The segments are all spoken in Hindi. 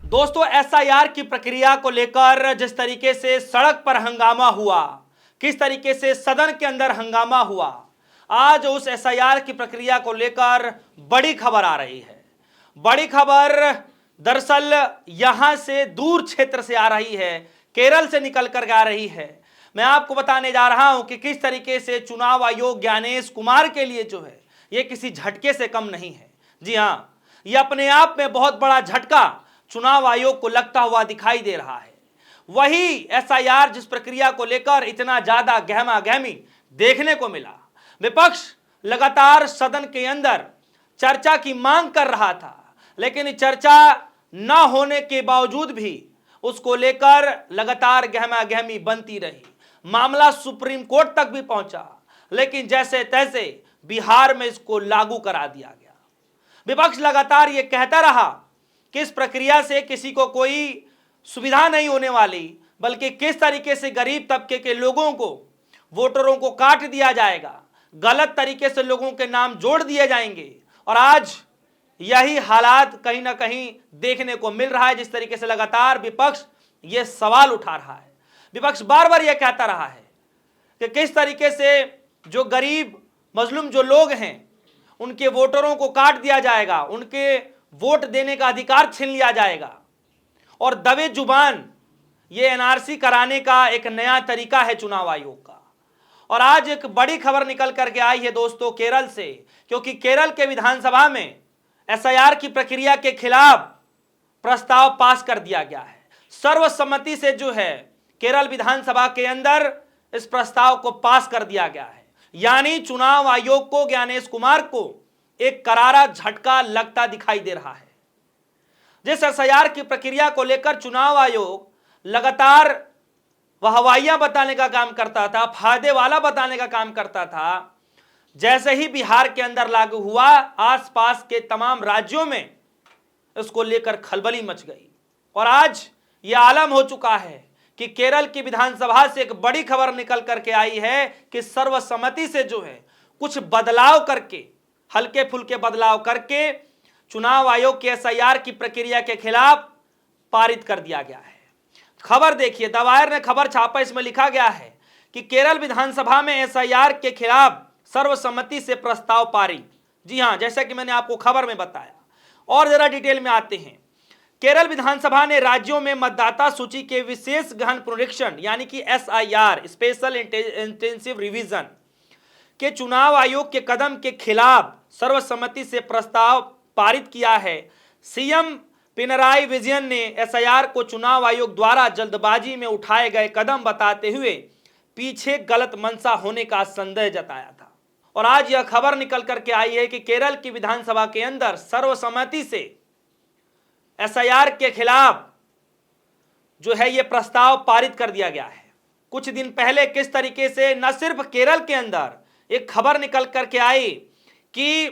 दोस्तों, एसआईआर की प्रक्रिया को लेकर जिस तरीके से सड़क पर हंगामा हुआ, किस तरीके से सदन के अंदर हंगामा हुआ, आज उस एसआईआर की प्रक्रिया को लेकर बड़ी खबर आ रही है। बड़ी खबर दरअसल यहां से दूर क्षेत्र से आ रही है, केरल से निकल कर आ रही है। मैं आपको बताने जा रहा हूं कि किस तरीके से चुनाव आयोग ज्ञानेश कुमार के लिए जो है यह किसी झटके से कम नहीं है। जी हां, यह अपने आप में बहुत बड़ा झटका चुनाव आयोग को लगता हुआ दिखाई दे रहा है। वही एसआईआर जिस प्रक्रिया को लेकर इतना ज्यादा गहमा गहमी देखने को मिला, विपक्ष लगातार सदन के अंदर चर्चा की मांग कर रहा था, लेकिन चर्चा न होने के बावजूद भी उसको लेकर लगातार गहमा गहमी बनती रही। मामला सुप्रीम कोर्ट तक भी पहुंचा, लेकिन जैसे तैसे बिहार में इसको लागू करा दिया गया। विपक्ष लगातार यह कहता रहा कि इस प्रक्रिया से किसी को कोई सुविधा नहीं होने वाली, बल्कि किस तरीके से गरीब तबके के लोगों को, वोटरों को काट दिया जाएगा, गलत तरीके से लोगों के नाम जोड़ दिए जाएंगे। और आज यही हालात कहीं ना कहीं देखने को मिल रहा है। जिस तरीके से लगातार विपक्ष यह सवाल उठा रहा है, विपक्ष बार बार यह कहता रहा है कि किस तरीके से जो गरीब मजलूम जो लोग हैं उनके वोटरों को काट दिया जाएगा, उनके वोट देने का अधिकार छीन लिया जाएगा। और दबे जुबान ये एनआरसी कराने का एक नया तरीका है चुनाव आयोग का। और आज एक बड़ी खबर निकल करके आई है दोस्तों केरल से, क्योंकि केरल के विधानसभा में एसआईआर की प्रक्रिया के खिलाफ प्रस्ताव पास कर दिया गया है। सर्वसम्मति से जो है केरल विधानसभा के अंदर इस प्रस्ताव को पास कर दिया गया है। यानी चुनाव आयोग को, ज्ञानेश कुमार को एक करारा झटका लगता दिखाई दे रहा है। जिस एसआईआर की प्रक्रिया को लेकर चुनाव आयोग लगातार वाहवाहियां बताने का काम करता था, फायदे वाला बताने का काम करता था, जैसे ही बिहार के अंदर लागू हुआ, आसपास के तमाम राज्यों में इसको लेकर खलबली मच गई। और आज यह आलम हो चुका है कि केरल की विधानसभा से एक बड़ी खबर निकल करके आई है कि सर्वसम्मति से जो है कुछ बदलाव करके, हल्के फुल्के बदलाव करके चुनाव आयोग के एसआईआर की प्रक्रिया के खिलाफ पारित कर दिया गया है। खबर देखिए, द वायर ने खबर छापा, इसमें लिखा गया है कि केरल विधानसभा में एसआईआर के खिलाफ सर्वसम्मति से प्रस्ताव पारित। जी हां, जैसा कि मैंने आपको खबर में बताया। और जरा डिटेल में आते हैं। केरल विधानसभा ने राज्यों में मतदाता सूची के विशेष गहन पुनरीक्षण यानी कि एसआईआर, स्पेशल इंटेंसिव रिवीजन के चुनाव आयोग के कदम के खिलाफ सर्वसम्मति से प्रस्ताव पारित किया है। सीएम पिनराई विजयन ने एसआईआर को चुनाव आयोग द्वारा जल्दबाजी में उठाए गए कदम बताते हुए पीछे गलत मंशा होने का संदेह जताया था। और आज यह खबर निकल करके आई है कि केरल की विधानसभा के अंदर सर्वसम्मति से एसआईआर के खिलाफ जो है यह प्रस्ताव पारित कर दिया गया है। कुछ दिन पहले किस तरीके से न सिर्फ केरल के अंदर एक खबर निकल करके आई कि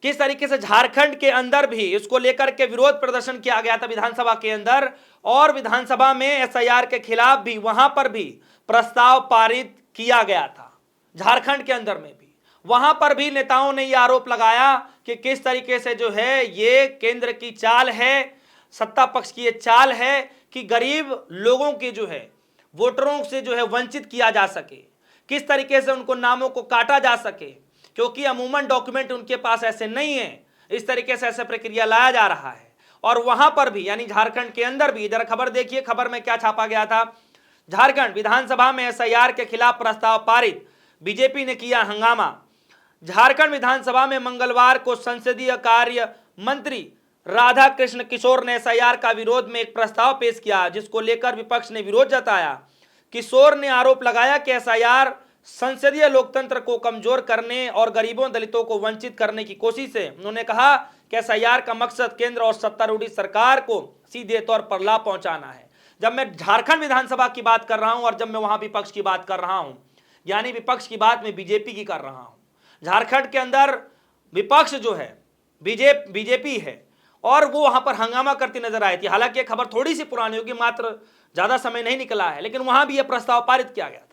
किस तरीके से झारखंड के अंदर भी इसको लेकर के विरोध प्रदर्शन किया गया था विधानसभा के अंदर, और विधानसभा में एसआईआर के खिलाफ भी वहां पर भी प्रस्ताव पारित किया गया था। झारखंड के अंदर में भी, वहां पर भी नेताओं ने यह आरोप लगाया कि किस तरीके से जो है ये केंद्र की चाल है, सत्ता पक्ष की ये चाल है कि गरीब लोगों के जो है वोटरों से जो है वंचित किया जा सके, किस तरीके से उनको नामों को काटा जा सके, क्योंकि अमूमन डॉक्यूमेंट उनके पास ऐसे नहीं है। इस तरीके से ऐसे प्रक्रिया लाया जा रहा है। और वहां पर भी यानी झारखंड के अंदर भी, इधर खबर देखिए, खबर में क्या छापा गया था। झारखंड विधानसभा में एसआईआर के खिलाफ प्रस्ताव पारित, बीजेपी ने किया हंगामा। झारखंड विधानसभा में मंगलवार को संसदीय कार्य मंत्री राधा कृष्ण किशोर ने एसआईआर का विरोध में एक प्रस्ताव पेश किया, जिसको लेकर विपक्ष ने विरोध जताया। किशोर ने आरोप लगाया कि एसआईआर संसदीय लोकतंत्र को कमजोर करने और गरीबों दलितों को वंचित करने की कोशिश है। उन्होंने कहा कि एसआईआर का मकसद केंद्र और सत्तारूढ़ सरकार को सीधे तौर पर लाभ पहुंचाना है। जब मैं झारखंड विधानसभा की बात कर रहा हूं और जब मैं वहां विपक्ष की बात कर रहा हूं, यानी विपक्ष की बात मैं बीजेपी की कर रहा हूं। झारखंड के अंदर विपक्ष जो है बीजेपी है और वो वहां पर हंगामा करती नजर आई थी। हालांकि खबर थोड़ी सी पुरानी होगी, मात्र ज्यादा समय नहीं निकला है, लेकिन वहां भी यह प्रस्ताव पारित किया गया था।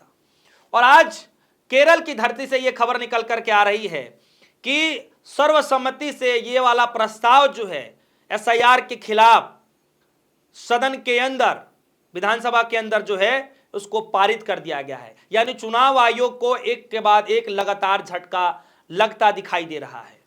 और आज केरल की धरती से यह खबर निकल करके आ रही है कि सर्वसम्मति से ये वाला प्रस्ताव जो है एसआईआर के खिलाफ सदन के अंदर, विधानसभा के अंदर जो है उसको पारित कर दिया गया है। यानी चुनाव आयोग को एक के बाद एक लगातार झटका लगता दिखाई दे रहा है।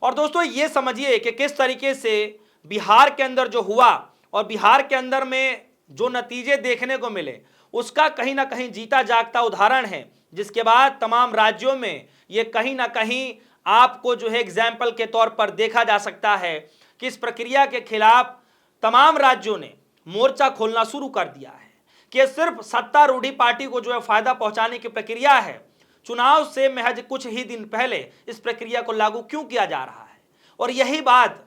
और दोस्तों ये समझिए कि किस तरीके से बिहार के अंदर जो हुआ और बिहार के अंदर में जो नतीजे देखने को मिले उसका कहीं ना कहीं जीता जागता उदाहरण है, जिसके बाद तमाम राज्यों में ये कहीं ना कहीं आपको जो है एग्जाम्पल के तौर पर देखा जा सकता है कि इस प्रक्रिया के खिलाफ तमाम राज्यों ने मोर्चा खोलना शुरू कर दिया है कि सिर्फ सत्तारूढ़ी पार्टी को जो है फायदा पहुंचाने की प्रक्रिया है। चुनाव से महज कुछ ही दिन पहले इस प्रक्रिया को लागू क्यों किया जा रहा है? और यही बात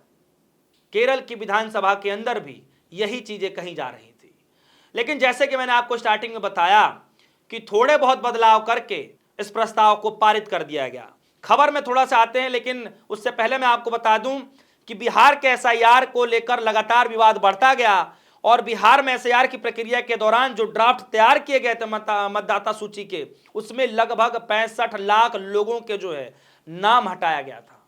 केरल की विधानसभा के अंदर भी यही चीजें कही जा रही थी। लेकिन जैसे कि मैंने आपको स्टार्टिंग में बताया कि थोड़े बहुत बदलाव करके इस प्रस्ताव को पारित कर दिया गया। खबर में थोड़ा सा आते हैं, लेकिन उससे पहले मैं आपको बता दूं कि बिहार के एसआईआर को लेकर लगातार विवाद बढ़ता गया और बिहार में एसआईआर की प्रक्रिया के दौरान जो ड्राफ्ट तैयार किए गए थे मतदाता सूची के, उसमें लगभग 65 लाख लोगों के जो है नाम हटाया गया था।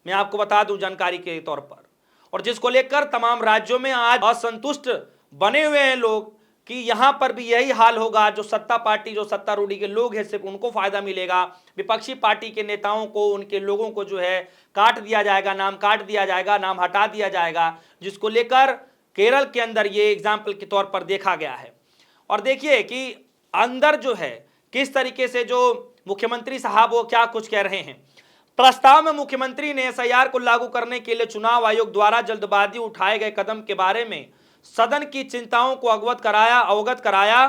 मैं आपको बता दूं जानकारी के तौर पर, और जिसको लेकर तमाम राज्यों में आज असंतुष्ट बने हुए हैं लोग कि यहां पर भी यही हाल होगा। जो सत्ता पार्टी, जो सत्तारूढ़ी के लोग हैं, सिर्फ उनको फायदा मिलेगा। विपक्षी पार्टी के नेताओं को, उनके लोगों को जो है काट दिया जाएगा, नाम काट दिया जाएगा, नाम हटा दिया जाएगा, जिसको लेकर केरल के अंदर ये एग्जाम्पल के तौर पर देखा गया है। और देखिए कि अंदर जो है किस तरीके से जो मुख्यमंत्री साहब वो क्या कुछ कह रहे हैं। प्रस्ताव में मुख्यमंत्री ने एसआईआर को लागू करने के लिए चुनाव आयोग द्वारा जल्दबाजी उठाए गए कदम के बारे में सदन की चिंताओं को अवगत कराया।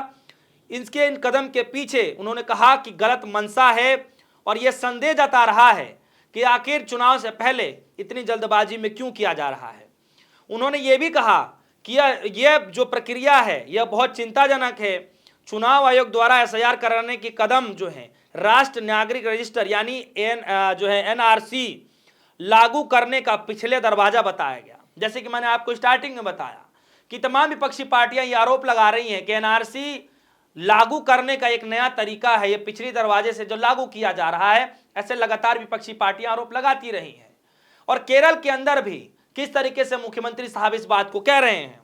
इन कदम के पीछे उन्होंने कहा कि गलत मंशा है और यह संदेह जता रहा है कि आखिर चुनाव से पहले इतनी जल्दबाजी में क्यों किया जा रहा है। उन्होंने ये भी कहा कि यह जो प्रक्रिया है यह बहुत चिंताजनक है। चुनाव आयोग द्वारा एसआईआर कराने के कदम जो है राष्ट्रीय नागरिक रजिस्टर यानी एनआरसी लागू करने का पिछले दरवाजा बताया गया। जैसे कि मैंने आपको स्टार्टिंग में बताया कि तमाम विपक्षी पार्टियां ये आरोप लगा रही हैं कि एनआरसी लागू करने का एक नया तरीका है, ये पिछले दरवाजे से जो लागू किया जा रहा है। ऐसे लगातार विपक्षी पार्टियां आरोप लगाती रही हैं। और केरल के अंदर भी किस तरीके से मुख्यमंत्री साहब इस बात को कह रहे हैं,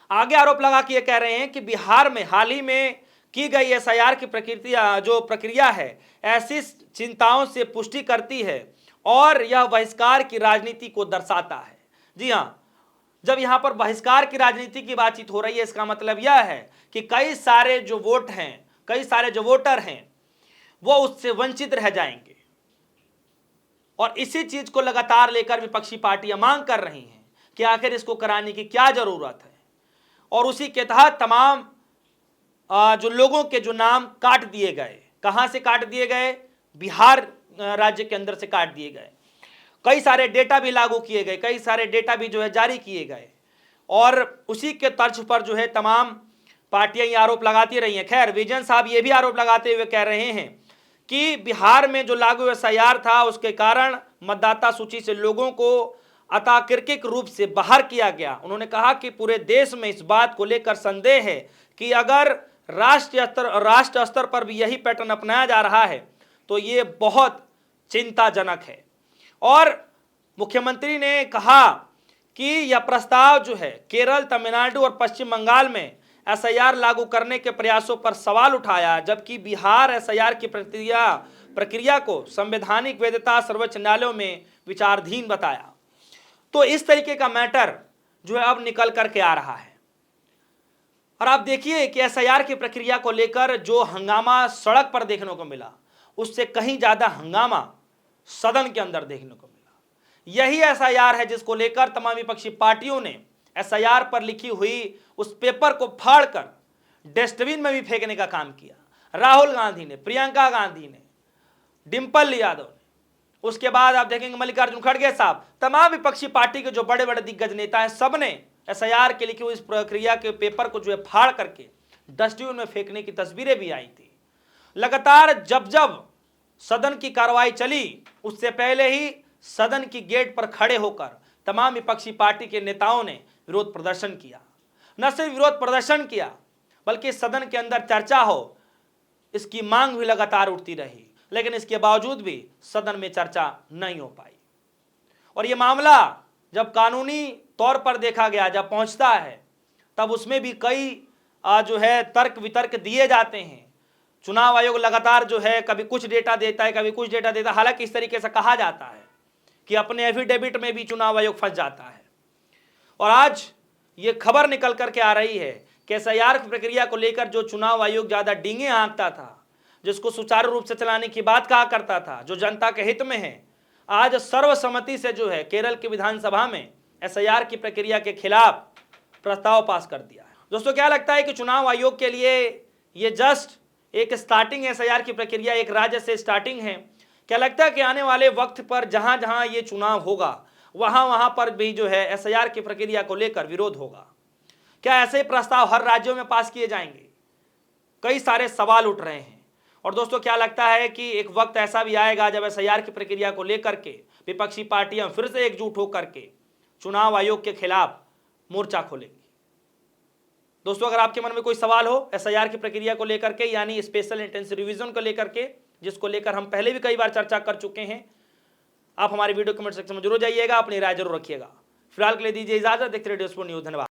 आगे आरोप लगा के ये कह रहे हैं कि बिहार में हाल ही में की गई एसआईआर की प्रक्रिया है ऐसी चिंताओं से पुष्टि करती है और यह बहिष्कार की राजनीति को दर्शाता है। जी हाँ, जब यहां पर बहिष्कार की राजनीति की बातचीत हो रही है, इसका मतलब यह है कि कई सारे जो वोटर हैं वो उससे वंचित रह जाएंगे। और इसी चीज को लगातार लेकर विपक्षी पार्टियां मांग कर रही हैं कि आखिर इसको कराने की क्या जरूरत है। और उसी के तहत तमाम जो लोगों के जो नाम काट दिए गए, कहां से काट दिए गए? बिहार राज्य के अंदर से काट दिए गए। कई सारे डेटा भी लागू किए गए, कई सारे डेटा भी जो है जारी किए गए। और उसी के तर्ज पर जो है तमाम पार्टियां ये आरोप लगाती रही हैं। खैर, विजन साहब ये भी आरोप लगाते हुए कह रहे हैं कि बिहार में जो लागू एसआईआर था उसके कारण मतदाता सूची से लोगों को अतार्किक रूप से बाहर किया गया। उन्होंने कहा कि पूरे देश में इस बात को लेकर संदेह है कि अगर राष्ट्र स्तर पर भी यही पैटर्न अपनाया जा रहा है तो ये बहुत चिंताजनक है। और मुख्यमंत्री ने कहा कि यह प्रस्ताव जो है केरल, तमिलनाडु और पश्चिम बंगाल में एसआईआर लागू करने के प्रयासों पर सवाल उठाया, जबकि बिहार एसआईआर की प्रक्रिया को संवैधानिक वैधता सर्वोच्च न्यायालय में विचाराधीन बताया। तो इस तरीके का मैटर जो है अब निकल करके आ रहा है। और आप देखिए कि एसआईआर की प्रक्रिया को लेकर जो हंगामा सड़क पर देखने को मिला, उससे कहीं ज्यादा हंगामा सदन के अंदर देखने को मिला। यही एसआईआर है जिसको लेकर तमाम विपक्षी पार्टियों ने एसआईआर पर लिखी हुई उस पेपर को फाड़कर डस्टबिन में भी फेंकने का काम किया। राहुल गांधी ने, प्रियंका गांधी ने, डिंपल यादव ने, उसके बाद आप देखेंगे मल्लिकार्जुन खड़गे साहब, तमाम विपक्षी पार्टी के जो बड़े बड़े दिग्गज नेता हैं, सबने एसआईआर के लिखी हुई इस प्रक्रिया के पेपर को जो है फाड़ करके डस्टबिन में फेंकने की तस्वीरें भी आई थी। लगातार जब जब सदन की कार्रवाई चली, उससे पहले ही सदन की गेट पर खड़े होकर तमाम विपक्षी पार्टी के नेताओं ने विरोध प्रदर्शन किया। न सिर्फ विरोध प्रदर्शन किया बल्कि सदन के अंदर चर्चा हो, इसकी मांग भी लगातार उठती रही, लेकिन इसके बावजूद भी सदन में चर्चा नहीं हो पाई। और यह मामला जब कानूनी तौर पर देखा गया, जब पहुंचता है तब उसमें भी कई जो है तर्क वितर्क दिए जाते हैं। चुनाव आयोग लगातार जो है कभी कुछ डेटा देता है, कभी कुछ डेटा देता है। हालांकि इस तरीके से कहा जाता है कि अपने एफिडेविट में भी चुनाव आयोग फंस जाता है। और आज ये खबर निकल करके आ रही है कि एसआईआर की प्रक्रिया को लेकर जो चुनाव आयोग ज्यादा डींगे हाँकता था, जिसको सुचारू रूप से चलाने की बात कहा करता था, जो जनता के हित में है, आज सर्वसम्मति से जो है केरल की विधानसभा में एसआईआर की प्रक्रिया के खिलाफ प्रस्ताव पास कर दिया है। दोस्तों, क्या लगता है कि चुनाव आयोग के लिए ये जस्ट एक स्टार्टिंग एसआईआर की प्रक्रिया एक राज्य से स्टार्टिंग है? क्या लगता है कि आने वाले वक्त पर जहां जहां ये चुनाव होगा वहां वहां पर भी जो है एसआईआर की प्रक्रिया को लेकर विरोध होगा? क्या ऐसे प्रस्ताव हर राज्यों में पास किए जाएंगे? कई सारे सवाल उठ रहे हैं। और दोस्तों, क्या लगता है कि एक वक्त ऐसा भी आएगा जब एसआईआर की प्रक्रिया को लेकर के विपक्षी पार्टियां फिर से एकजुट होकर के चुनाव आयोग के खिलाफ मोर्चा खोलेंगी? दोस्तों, अगर आपके मन में कोई सवाल हो एसआईआर की प्रक्रिया को लेकर के, यानी स्पेशल इंटेंसिव रिवीजन को लेकर के, जिसको लेकर हम पहले भी कई बार चर्चा कर चुके हैं, आप हमारे वीडियो कमेंट सेक्शन में जरूर जाइएगा, अपनी राय जरूर रखिएगा। फिलहाल के लिए दीजिए इजाजत। देखते रहिए स्पोर्ट न्यूज़। धन्यवाद।